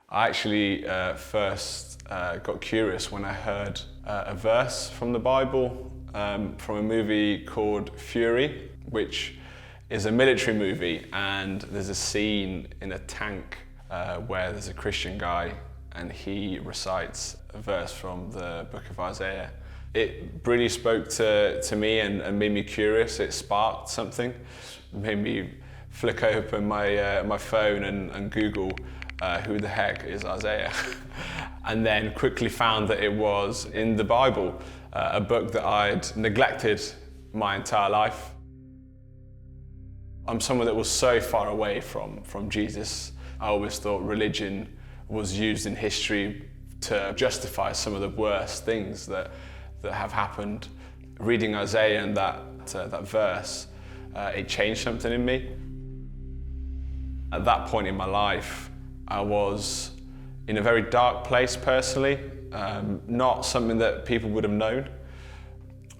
I actually first got curious when I heard a verse from the Bible from a movie called Fury, which is a military movie, and there's a scene in a tank where there's a Christian guy and he recites a verse from the book of Isaiah. It really spoke to me and made me curious. It sparked something, made me flick open my phone and Google who the heck is Isaiah? And then quickly found that it was in the Bible, a book that I'd neglected my entire life. I'm someone that was so far away from Jesus. I always thought religion was used in history to justify some of the worst things that have happened. Reading Isaiah and that verse, it changed something in me. At that point in my life, I was in a very dark place personally, not something that people would have known.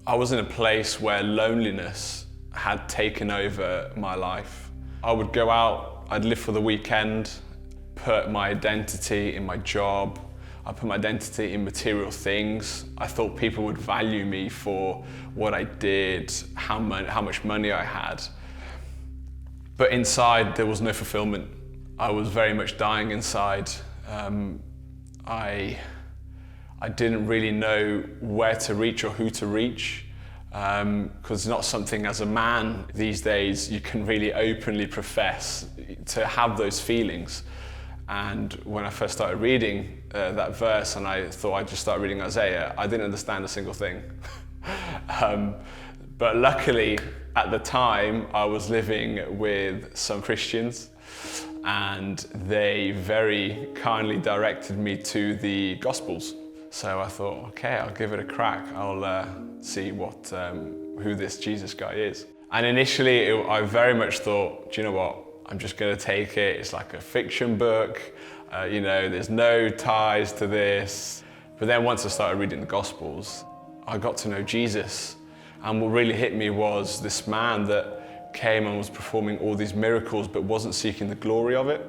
I was in a place where loneliness had taken over my life. I would go out, I'd live for the weekend, put my identity in my job, I put my identity in material things. I thought people would value me for what I did, how much money I had. But inside, there was no fulfillment. I was very much dying inside. I didn't really know where to reach or who to reach, because it's not something as a man these days you can really openly profess to have those feelings. And when I first started reading that verse and I thought I'd just start reading Isaiah, I didn't understand a single thing. But luckily, at the time, I was living with some Christians, and they very kindly directed me to the Gospels. So I thought, okay, I'll give it a crack. I'll see who this Jesus guy is. And initially, I very much thought, do you know what? I'm just going to take it. It's like a fiction book. There's no ties to this. But then once I started reading the Gospels, I got to know Jesus. And what really hit me was this man that came and was performing all these miracles but wasn't seeking the glory of it.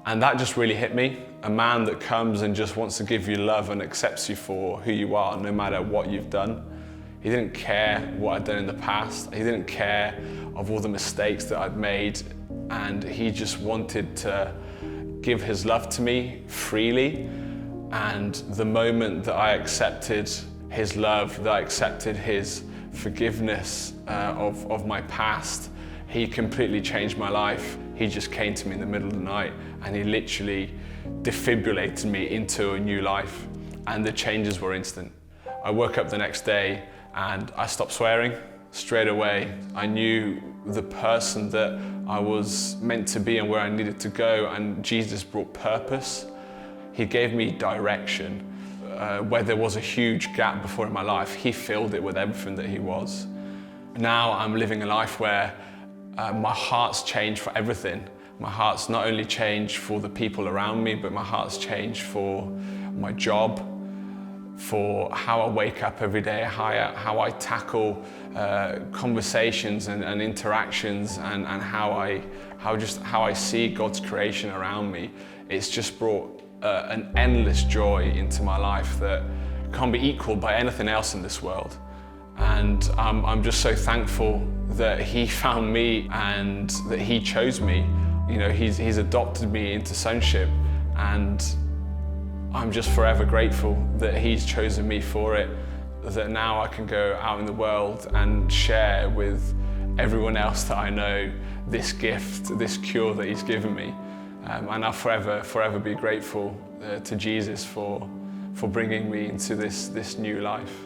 And that just really hit me. A man that comes and just wants to give you love and accepts you for who you are, no matter what you've done. He didn't care what I'd done in the past. He didn't care of all the mistakes that I'd made. And he just wanted to give his love to me freely. And the moment that I accepted his love, that I accepted his forgiveness of my past, he completely changed my life. He just came to me in the middle of the night and he literally defibrillated me into a new life. And the changes were instant. I woke up the next day and I stopped swearing straight away. I knew the person that I was meant to be and where I needed to go, and Jesus brought purpose. He gave me direction. Where there was a huge gap before in my life, he filled it with everything that he was. Now I'm living a life where my heart's changed for everything. My heart's not only changed for the people around me, but my heart's changed for my job, for how I wake up every day, how I tackle conversations and interactions, and how I see God's creation around me. It's just brought an endless joy into my life that can't be equaled by anything else in this world. And I'm just so thankful that he found me and that he chose me. He's adopted me into sonship, and I'm just forever grateful that he's chosen me for it, that now I can go out in the world and share with everyone else that I know this gift, this cure that he's given me. And I'll forever be grateful to Jesus for bringing me into this new life.